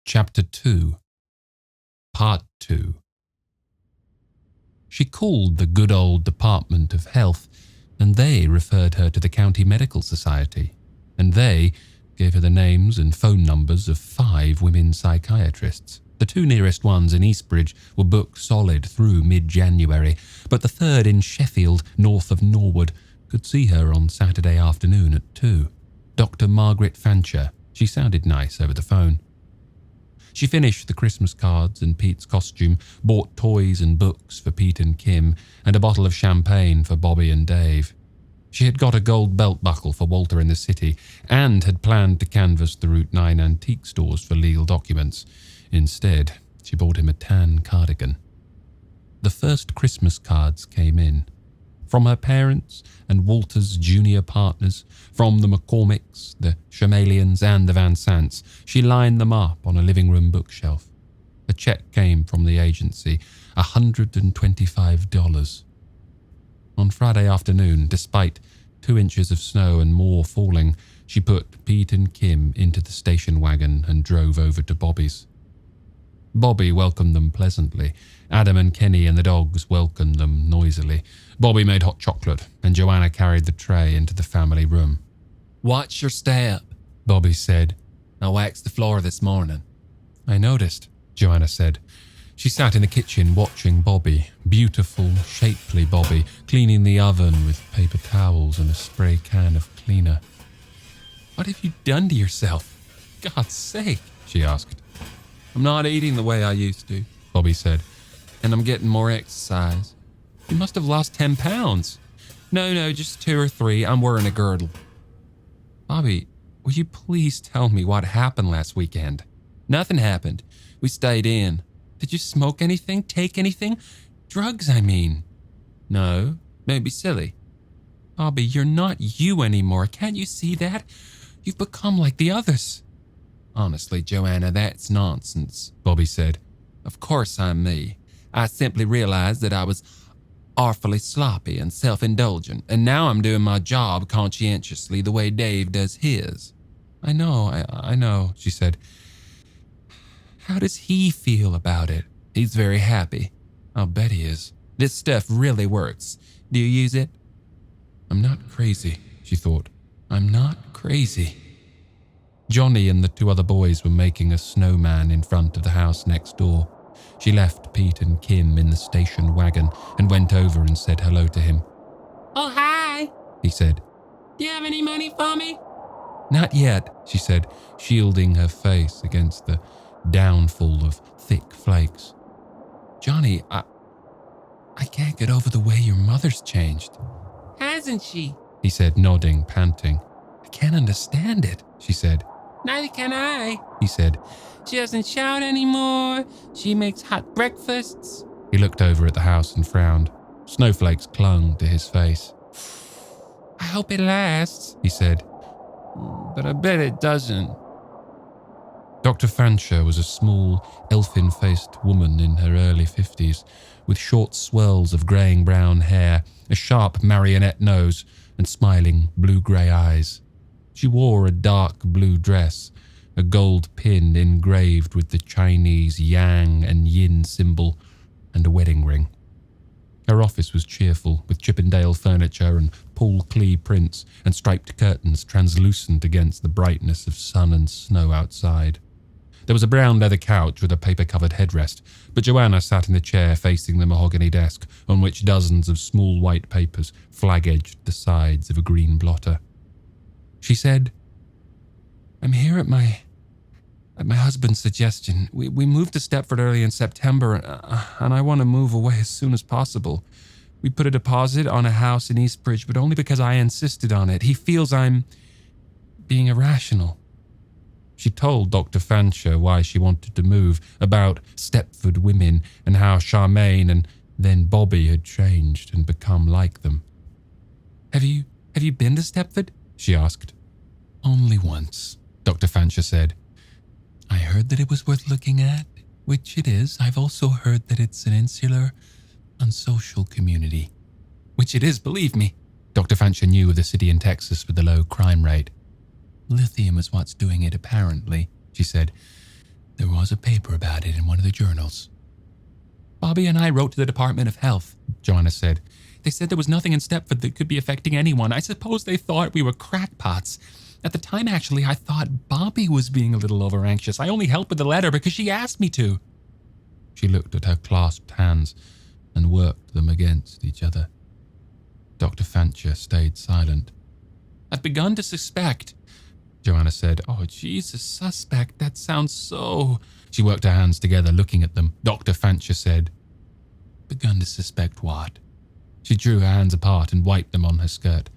Chapter 2 Part 2 She called the good old Department of Health, and they referred her to the County Medical Society, and they gave her the names and phone numbers of 5 women psychiatrists. The 2 nearest ones in Eastbridge were booked solid through mid-January, but the 3rd in Sheffield, north of Norwood, could see her on Saturday afternoon at 2. Dr. Margaret Fancher. She sounded nice over the phone. She finished the Christmas cards and Pete's costume, bought toys and books for Pete and Kim, and a bottle of champagne for Bobby and Dave. She had got a gold belt buckle for Walter in the city, and had planned to canvass the Route 9 antique stores for legal documents. Instead, she bought him a tan cardigan. The first Christmas cards came in. From her parents and Walter's junior partners, from the McCormicks, the Chameleons and the Van Sants. She lined them up on a living room bookshelf. A check came from the agency, $125. On Friday afternoon, despite 2 inches of snow and more falling, she put Pete and Kim into the station wagon and drove over to Bobby's. Bobby welcomed them pleasantly. Adam and Kenny and the dogs welcomed them noisily. Bobby made hot chocolate, and Joanna carried the tray into the family room. "Watch your step," Bobby said. "I waxed the floor this morning." "I noticed," Joanna said. She sat in the kitchen watching Bobby, beautiful, shapely Bobby, cleaning the oven with paper towels and a spray can of cleaner. "What have you done to yourself? God's sake," she asked. "I'm not eating the way I used to," Bobby said, "and I'm getting more exercise." "You must have lost 10 pounds. No, just 2 or 3. I'm wearing a girdle." "Bobby, will you please tell me what happened last weekend?" "Nothing happened. We stayed in." "Did you smoke anything? Take anything? Drugs, I mean." "No, don't be silly." "Bobby, you're not you anymore. Can't you see that? You've become like the others." "Honestly, Joanna, that's nonsense," Bobby said. "Of course I'm me. I simply realized that I was awfully sloppy and self-indulgent, and now I'm doing my job conscientiously the way Dave does his." I know, she said. "How does he feel about it?" "He's very happy." "I'll bet he is. This stuff really works. Do you use it?" "I'm not crazy," she thought. "I'm not crazy." Johnny and the 2 other boys were making a snowman in front of the house next door. She left Pete and Kim in the station wagon and went over and said hello to him. "Oh, hi," he said. "Do you have any money for me?" "Not yet," she said, shielding her face against the downfall of thick flakes. "Johnny, I can't get over the way your mother's changed." "Hasn't she?" he said, nodding, panting. "I can't understand it," she said. "Neither can I," he said. "She doesn't shout anymore. She makes hot breakfasts." He looked over at the house and frowned. Snowflakes clung to his face. "I hope it lasts," he said. "But I bet it doesn't." Dr. Fancher was a small, elfin-faced woman in her early 50s, with short swirls of greying-brown hair, a sharp marionette nose, and smiling blue-grey eyes. She wore a dark blue dress, a gold pin engraved with the Chinese yang and yin symbol, and a wedding ring. Her office was cheerful, with Chippendale furniture and Paul Klee prints and striped curtains translucent against the brightness of sun and snow outside. There was a brown leather couch with a paper-covered headrest, but Joanna sat in the chair facing the mahogany desk, on which dozens of small white papers flag-edged the sides of a green blotter. She said, "I'm here at my husband's suggestion. We moved to Stepford early in September, and I want to move away as soon as possible. We put a deposit on a house in Eastbridge, but only because I insisted on it. He feels I'm being irrational." She told Dr. Fancher why she wanted to move, about Stepford women and how Charmaine and then Bobby had changed and become like them. Have you been to Stepford?" she asked. "Only once," Dr. Fancher said. "I heard that it was worth looking at, which it is. I've also heard that it's an insular, unsocial community." "Which it is, believe me." Dr. Fancher knew of the city in Texas with the low crime rate. "Lithium is what's doing it, apparently," she said. There was a paper about it in one of the journals. Bobby and I wrote to the Department of Health, Joanna said. They said there was nothing in Stepford that could be affecting anyone. I suppose they thought we were crackpots. At the time, actually, I thought Bobby was being a little over-anxious. I only helped with the letter because she asked me to. She looked at her clasped hands and worked them against each other. Dr. Fancher stayed silent. I've begun to suspect, Joanna said. Oh, Jesus, suspect, that sounds so... She worked her hands together, looking at them. Dr. Fancher said, begun to suspect what? She drew her hands apart and wiped them on her skirt.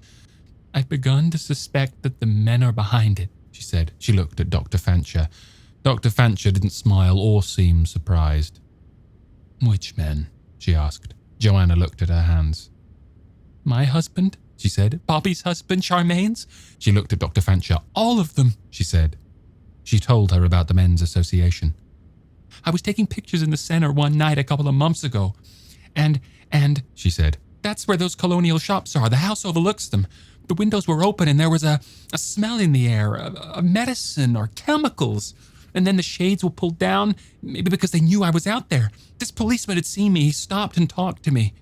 I've begun to suspect that the men are behind it, she said. She looked at Dr. Fancher. Dr. Fancher didn't smile or seem surprised. Which men? She asked. Joanna looked at her hands. My husband, she said. Bobby's husband, Charmaine's. She looked at Dr. Fancher. All of them, she said. She told her about the men's association. I was taking pictures in the center one night a couple of months ago. And, she said, that's where those colonial shops are. The house overlooks them. The windows were open and there was a smell in the air, a medicine or chemicals. And then the shades were pulled down, maybe because they knew I was out there. This policeman had seen me. He stopped and talked to me.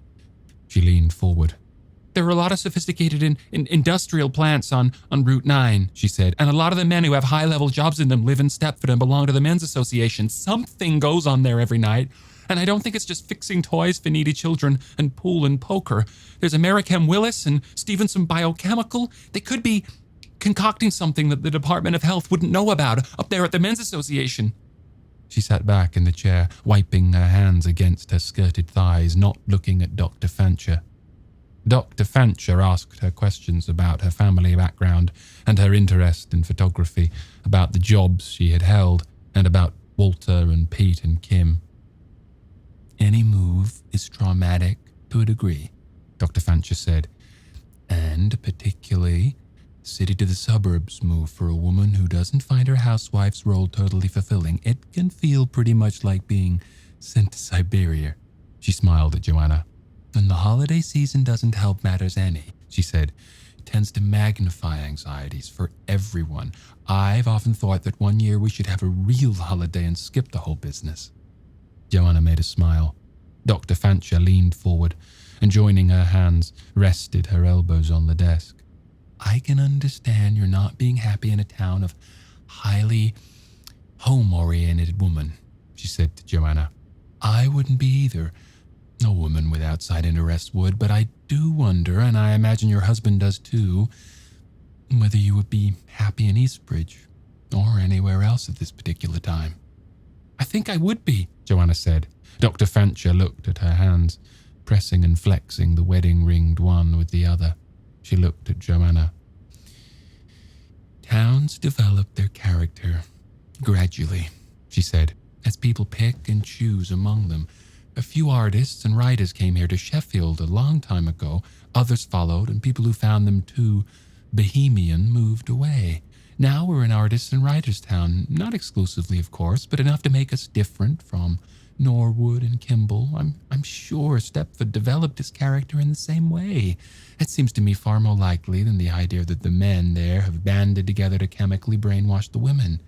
She leaned forward. There are a lot of sophisticated industrial plants on Route 9, she said, and a lot of the men who have high-level jobs in them live in Stepford and belong to the men's association. Something goes on there every night, and I don't think it's just fixing toys for needy children and pool and poker. There's Americhem Willis and Stevenson Biochemical. They could be concocting something that the Department of Health wouldn't know about up there at the men's association. She sat back in the chair, wiping her hands against her skirted thighs, not looking at Dr. Fancher. Dr. Fancher asked her questions about her family background and her interest in photography, about the jobs she had held, and about Walter and Pete and Kim. Any move is traumatic to a degree, Dr. Fancher said, and particularly city to the suburbs move for a woman who doesn't find her housewife's role totally fulfilling. It can feel pretty much like being sent to Siberia. She smiled at Joanna. And the holiday season doesn't help matters any, she said. It tends to magnify anxieties for everyone. I've often thought that one year we should have a real holiday and skip the whole business. Joanna made a smile. Dr. Fancher leaned forward and, joining her hands, rested her elbows on the desk. I can understand you're not being happy in a town of highly home-oriented women, she said to Joanna. I wouldn't be either. No woman with outside interests would, but I do wonder, and I imagine your husband does too, whether you would be happy in Eastbridge or anywhere else at this particular time. I think I would be, Joanna said. Dr. Fancher looked at her hands, pressing and flexing the wedding-ringed one with the other. She looked at Joanna. Towns develop their character gradually, she said, as people pick and choose among them. A few artists and writers came here to Sheffield a long time ago. Others followed, and people who found them too bohemian moved away. Now we're an artists and writers town, not exclusively, of course, but enough to make us different from Norwood and Kimball. I'm sure Stepford developed his character in the same way. It seems to me far more likely than the idea that the men there have banded together to chemically brainwash the women.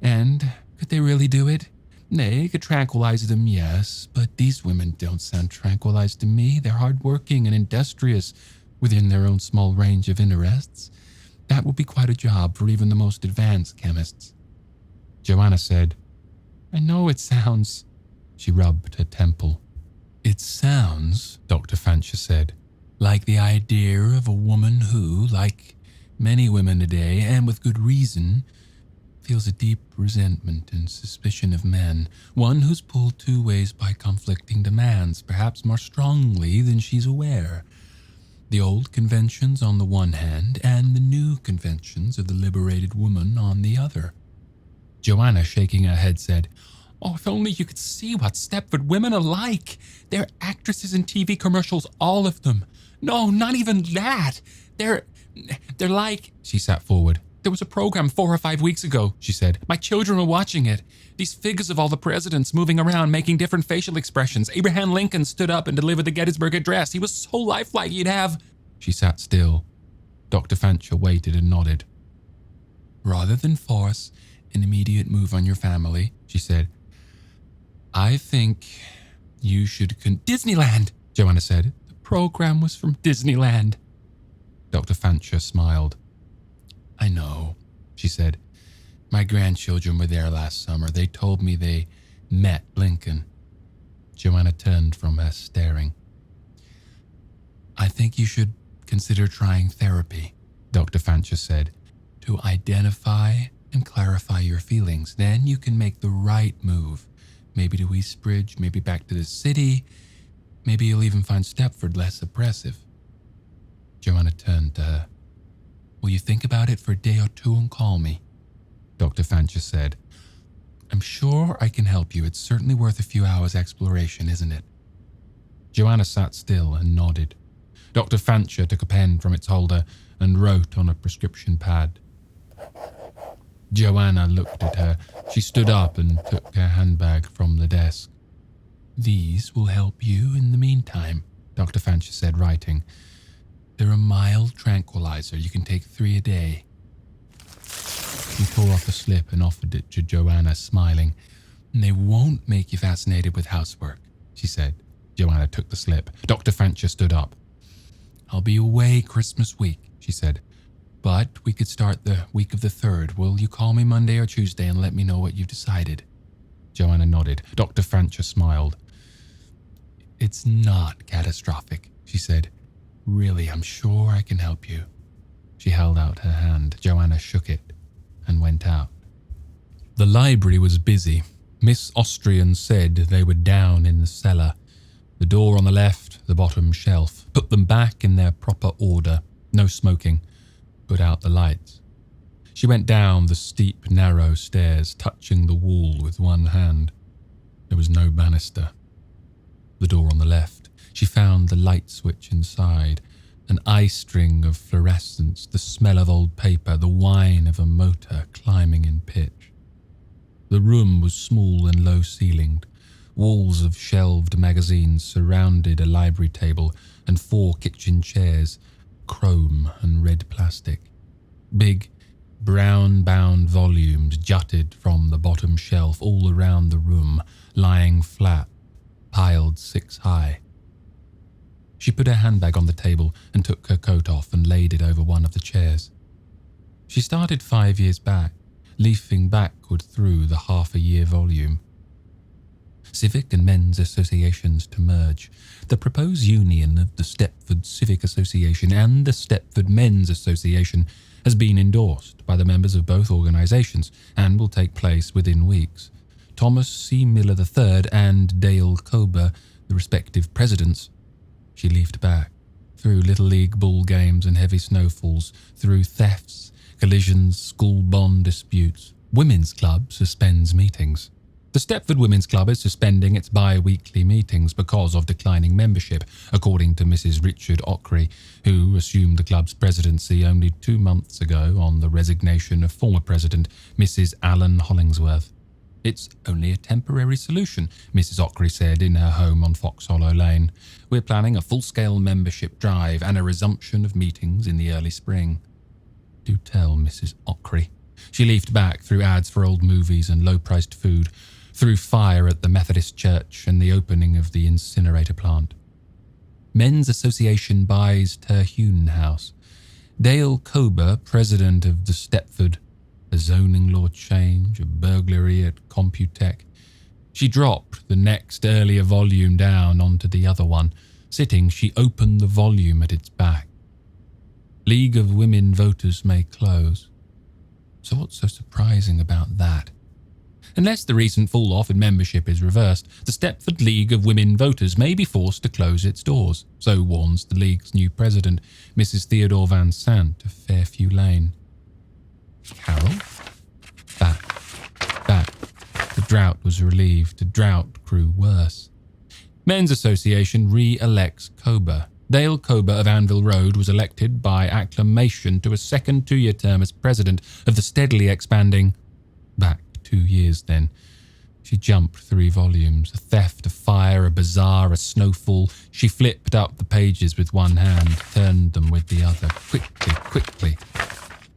And could they really do it? They could tranquilize them, yes, but these women don't sound tranquilized to me. They're hardworking and industrious within their own small range of interests. That would be quite a job for even the most advanced chemists. Joanna said, I know it sounds... She rubbed her temple. It sounds, Dr. Fancher said, like the idea of a woman who, like many women today, and with good reason, feels a deep resentment and suspicion of men, one who's pulled two ways by conflicting demands, perhaps more strongly than she's aware. The old conventions on the one hand, and the new conventions of the liberated woman on the other. Joanna, shaking her head, said, Oh, if only you could see what Stepford women are like. They're actresses in TV commercials, all of them. No, not even that. They're like... She sat forward. There was a program 4 or 5 weeks ago, she said. My children were watching it. These figures of all the presidents moving around, making different facial expressions. Abraham Lincoln stood up and delivered the Gettysburg Address. He was so lifelike you'd have... She sat still. Dr. Fancher waited and nodded. Rather than force, an immediate move on your family, she said. I think you should Disneyland, Joanna said. The program was from Disneyland. Dr. Fancher smiled. I know, she said. My grandchildren were there last summer. They told me they met Lincoln. Joanna turned from her, staring. I think you should consider trying therapy, Dr. Fancher said, to identify and clarify your feelings. Then you can make the right move. Maybe to Eastbridge, maybe back to the city. Maybe you'll even find Stepford less oppressive. Joanna turned to her. Will you think about it for a day or two and call me? Dr. Fancher said. I'm sure I can help you. It's certainly worth a few hours' exploration, isn't it? Joanna sat still and nodded. Dr. Fancher took a pen from its holder and wrote on a prescription pad. Joanna looked at her. She stood up and took her handbag from the desk. These will help you in the meantime, Dr. Fancher said, writing. They're a mild tranquilizer. You can take 3 a day. He tore off a slip and offered it to Joanna, smiling. They won't make you fascinated with housework, she said. Joanna took the slip. Dr. Fancher stood up. I'll be away Christmas week, she said. But we could start the week of the 3rd. Will you call me Monday or Tuesday and let me know what you've decided? Joanna nodded. Dr. Fancher smiled. It's not catastrophic, she said. Really, I'm sure I can help you. She held out her hand. Joanna shook it and went out. The library was busy. Miss Austrian said they were down in the cellar. The door on the left, the bottom shelf. Put them back in their proper order. No smoking. Put out the lights. She went down the steep, narrow stairs, touching the wall with one hand. There was no banister. The door on the left. She found the light switch inside, an eye string of fluorescence, the smell of old paper, the whine of a motor climbing in pitch. The room was small and low-ceilinged. Walls of shelved magazines surrounded a library table and 4 kitchen chairs, chrome and red plastic. Big, brown-bound volumes jutted from the bottom shelf all around the room, lying flat, piled 6 high. She put her handbag on the table and took her coat off and laid it over one of the chairs. She started 5 years back, leafing backward through the half-a-year volume. Civic and Men's Associations to merge. The proposed union of the Stepford Civic Association and the Stepford Men's Association has been endorsed by the members of both organisations and will take place within weeks. Thomas C. Miller III and Dale Kober, the respective presidents. She leafed back, through Little League ball games and heavy snowfalls, through thefts, collisions, school bond disputes. Women's Club suspends meetings. The Stepford Women's Club is suspending its bi-weekly meetings because of declining membership, according to Mrs. Richard Ockery, who assumed the club's presidency only 2 months ago on the resignation of former president Mrs. Allan Hollingsworth. It's only a temporary solution, Mrs. Ockery said in her home on Fox Hollow Lane. We're planning a full-scale membership drive and a resumption of meetings in the early spring. Do tell, Mrs. Ockery. She leafed back through ads for old movies and low-priced food, through fire at the Methodist Church and the opening of the incinerator plant. Men's Association buys Terhune House. Dale Kober, president of the Stepford. A zoning law change, a burglary at Computech. She dropped the next earlier volume down onto the other one. Sitting, she opened the volume at its back. League of Women Voters may close. So what's so surprising about that? Unless the recent fall-off in membership is reversed, the Stepford League of Women Voters may be forced to close its doors, so warns the League's new president, Mrs. Theodore Van Sant of Fairview Lane. Carol? Back. The drought was relieved. The drought grew worse. Men's Association re-elects Kober. Dale Kober of Anvil Road was elected by acclamation to a second 2-year term as president of the steadily expanding... Back 2 years then. She jumped 3 volumes. A theft, a fire, a bazaar, a snowfall. She flipped up the pages with one hand, turned them with the other. Quickly.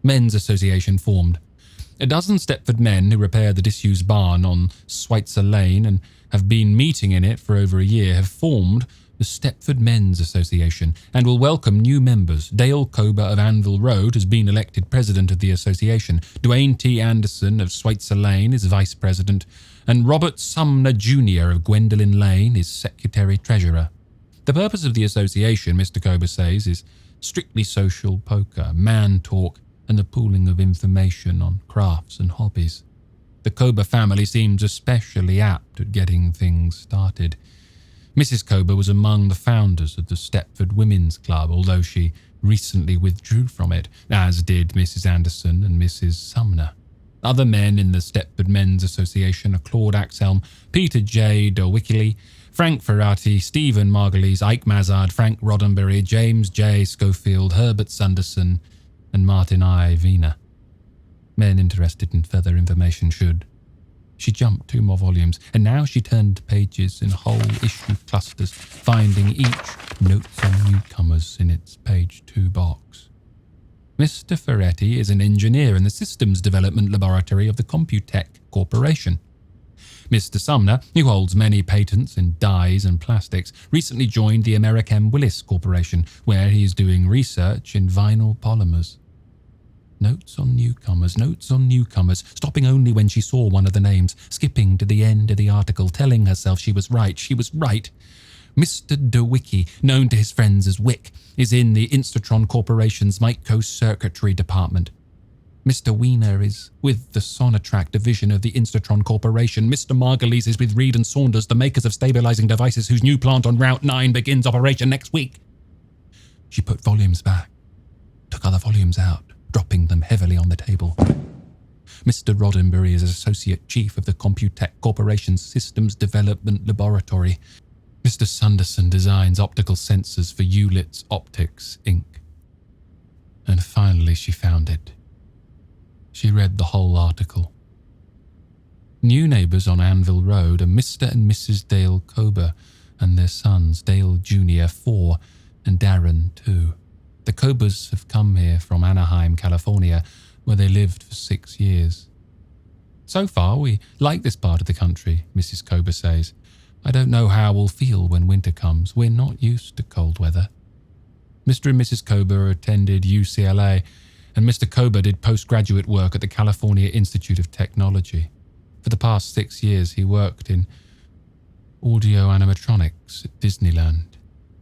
Men's Association formed. A dozen Stepford men who repair the disused barn on Schweitzer Lane and have been meeting in it for over a year have formed the Stepford Men's Association and will welcome new members. Dale Kober of Anvil Road has been elected president of the association. Dwayne T. Anderson of Schweitzer Lane is vice president, and Robert Sumner Jr. of Gwendolyn Lane is secretary-treasurer. The purpose of the association, Mr. Kober says, is strictly social poker, man talk, and the pooling of information on crafts and hobbies. The Kober family seems especially apt at getting things started. Mrs. Kober was among the founders of the Stepford Women's Club, although she recently withdrew from it, as did Mrs. Anderson and Mrs. Sumner. Other men in the Stepford Men's Association are Claude Axelm, Peter J. Derwickley, Frank Ferrati, Stephen Margulies, Ike Mazard, Frank Roddenberry, James J. Schofield, Herbert Sanderson, and Martin I. Wiener. Men interested in further information should. She jumped 2 more volumes, and now she turned pages in whole issue clusters, finding each notes on newcomers in its page 2 box. Mr. Ferretti is an engineer in the Systems Development Laboratory of the Computech Corporation. Mr. Sumner, who holds many patents in dyes and plastics, recently joined the American Willis Corporation, where he is doing research in vinyl polymers. Notes on newcomers, stopping only when she saw one of the names, skipping to the end of the article, telling herself she was right. Mr. DeWicki, known to his friends as Wick, is in the Instatron Corporation's microcircuitry department. Mr. Wiener is with the Sonatrach division of the Instatron Corporation. Mr. Margulies is with Reed and Saunders, the makers of stabilizing devices, whose new plant on Route 9 begins operation next week. She put volumes back, took other volumes out, dropping them heavily on the table. Mr. Roddenberry is Associate Chief of the Computech Corporation's Systems Development Laboratory. Mr. Sanderson designs optical sensors for Ulitz Optics, Inc. And finally she found it. She read the whole article. New neighbours on Anvil Road are Mr. and Mrs. Dale Kober and their sons, Dale Jr. 4 and Darren 2. The Kobers have come here from Anaheim, California, where they lived for 6 years. So far, we like this part of the country, Mrs. Kober says. I don't know how we'll feel when winter comes. We're not used to cold weather. Mr. and Mrs. Kober attended UCLA, and Mr. Kober did postgraduate work at the California Institute of Technology. For the past 6 years, he worked in audio animatronics at Disneyland,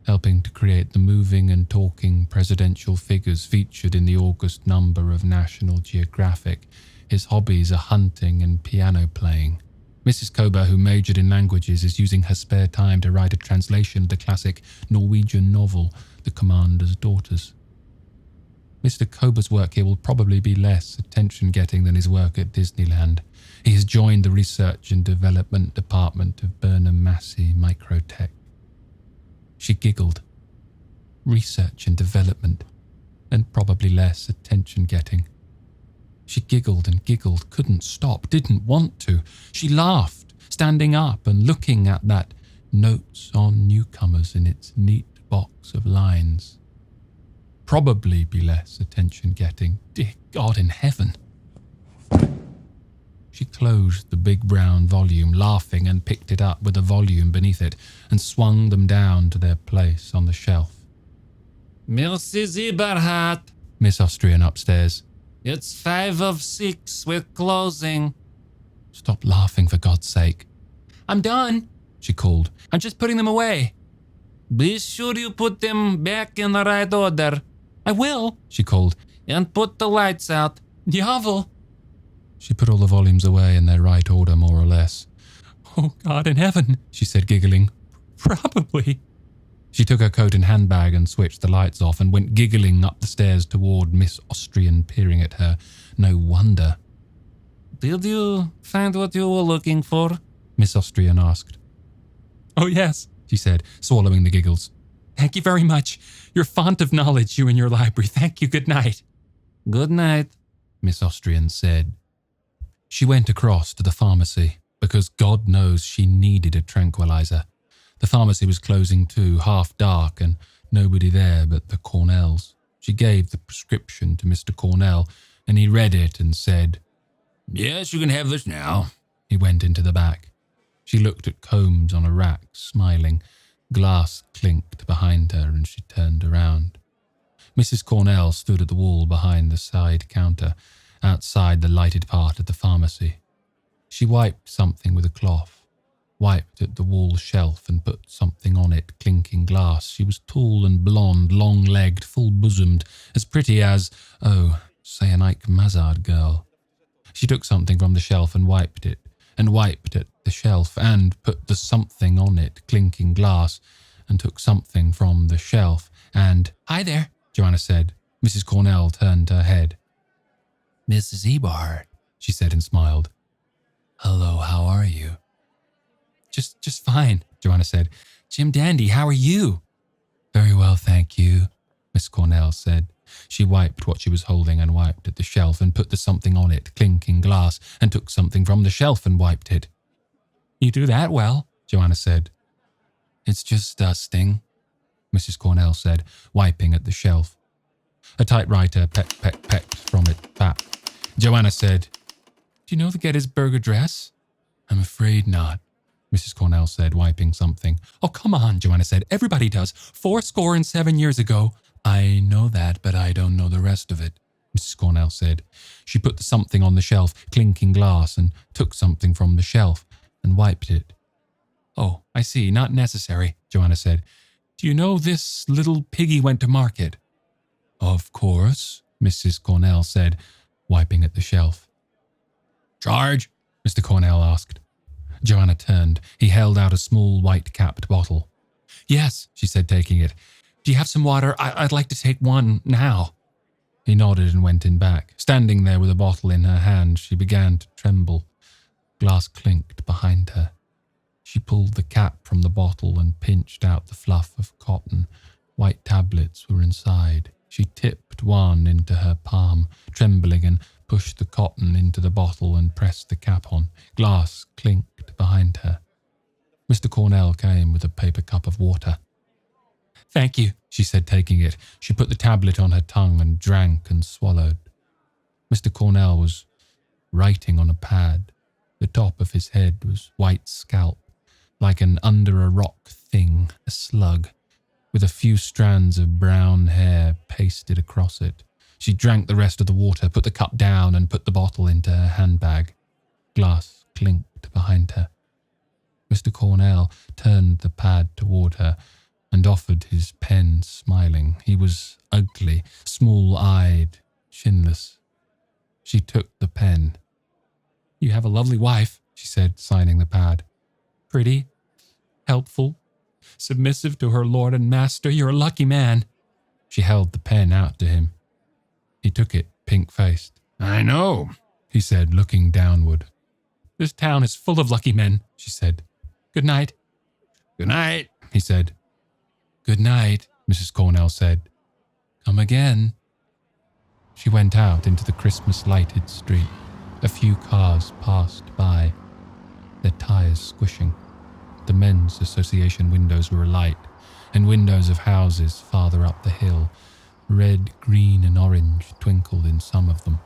helping to create the moving and talking presidential figures featured in the August number of National Geographic. His hobbies are hunting and piano playing. Mrs. Kober, who majored in languages, is using her spare time to write a translation of the classic Norwegian novel, The Commander's Daughters. Mr. Kober's work here will probably be less attention-getting than his work at Disneyland. He has joined the Research and Development Department of Burnham Massey Microtech. She giggled. Research and development, and probably less attention-getting. She giggled and giggled, couldn't stop, didn't want to. She laughed, standing up and looking at that notes on newcomers in its neat box of lines. Probably be less attention-getting. Dear God in heaven. She closed the big brown volume, laughing, and picked it up with a volume beneath it and swung them down to their place on the shelf. Merci, Eberhard. Miss Austrian upstairs. It's 5 of 6. We're closing. Stop laughing, for God's sake. I'm done, she called. I'm just putting them away. Be sure you put them back in the right order. I will, she called. And put the lights out. Jawohl. She put all the volumes away in their right order, more or less. Oh, God in heaven, she said, giggling. Probably. She took her coat and handbag and switched the lights off and went giggling up the stairs toward Miss Austrian, peering at her. No wonder. Did you find what you were looking for? Miss Austrian asked. Oh, yes, she said, swallowing the giggles. Thank you very much. You're a font of knowledge, you and your library. Thank you. Good night. Good night, Miss Austrian said. She went across to the pharmacy because God knows she needed a tranquilizer. The pharmacy was closing too, half dark, and nobody there but the Cornells. She gave the prescription to Mr. Cornell, and he read it and said, Yes, you can have this now. He went into the back. She looked at combs on a rack, smiling. Glass clinked behind her and she turned around. Mrs. Cornell stood at the wall behind the side counter, outside the lighted part of the pharmacy. She wiped something with a cloth, wiped at the wall shelf and put something on it, clinking glass. She was tall and blonde, long-legged, full-bosomed, as pretty as, say an Ike Mazard girl. She took something from the shelf and wiped at the shelf, and put the something on it, clinking glass, and took something from the shelf, and, "Hi there," Joanna said. Mrs. Cornell turned her head. "Mrs. Ebard," she said and smiled. "Hello, how are you?" Just fine," Joanna said. "Jim Dandy, how are you?" "Very well, thank you," Miss Cornell said. She wiped what she was holding and wiped at the shelf and put the something on it, clinking glass, and took something from the shelf and wiped it. "You do that well," Joanna said. "It's just dusting," Mrs. Cornell said, wiping at the shelf. A typewriter pecked from it back. Joanna said, "Do you know the Gettysburg Address?" "I'm afraid not," Mrs. Cornell said, wiping something. "Oh, come on," Joanna said. "Everybody does. 7 years ago. "I know that, but I don't know the rest of it," Mrs. Cornell said. She put the something on the shelf, clinking glass, and took something from the shelf and wiped it. "Oh, I see. Not necessary," Joanna said. "Do you know this little piggy went to market?" "Of course," Mrs. Cornell said, wiping at the shelf. "Charge?" Mr. Cornell asked. Joanna turned. He held out a small white-capped bottle. "Yes," she said, taking it. "Do you have some water? I'd like to take one now." He nodded and went in back. Standing there with a bottle in her hand, she began to tremble. Glass clinked behind her. She pulled the cap from the bottle and pinched out the fluff of cotton. White tablets were inside. She tipped one into her palm, trembling, and pushed the cotton into the bottle and pressed the cap on. Glass clinked behind her. Mr. Cornell came with a paper cup of water. "Thank you," she said, taking it. She put the tablet on her tongue and drank and swallowed. Mr. Cornell was writing on a pad. The top of his head was white scalp, like an under-a-rock thing, a slug, with a few strands of brown hair pasted across it. She drank the rest of the water, put the cup down, and put the bottle into her handbag. Glass clinked behind her. Mr. Cornell turned the pad toward her and offered his pen, smiling. He was ugly, small-eyed, chinless. She took the pen. "You have a lovely wife," she said, signing the pad. "Pretty, helpful, submissive to her lord and master. You're a lucky man." She held the pen out to him. He took it, pink-faced. "I know," he said, looking downward. "This town is full of lucky men," she said. "Good night." "Good night," he said. "Good night," Mrs. Cornell said. "Come again." She went out into the Christmas-lighted street. A few cars passed by, their tires squishing. The men's association windows were alight, and windows of houses farther up the hill, red, green, and orange, twinkled in some of them.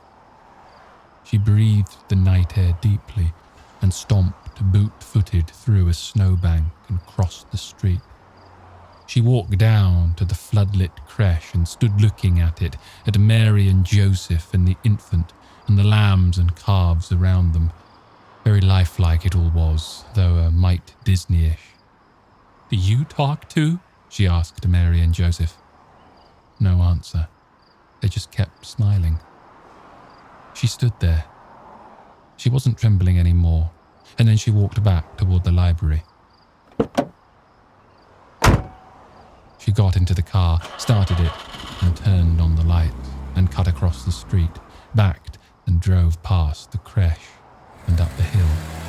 She breathed the night air deeply and stomped boot-footed through a snowbank and crossed the street. She walked down to the floodlit creche and stood looking at it, at Mary and Joseph and the infant and the lambs and calves around them. Very lifelike it all was, though a mite Disney-ish. "Do you talk too?" she asked Mary and Joseph. No answer. They just kept smiling. She stood there. She wasn't trembling anymore, and then she walked back toward the library. She got into the car, started it, and turned on the light, and cut across the street, backed and drove past the creche and up the hill.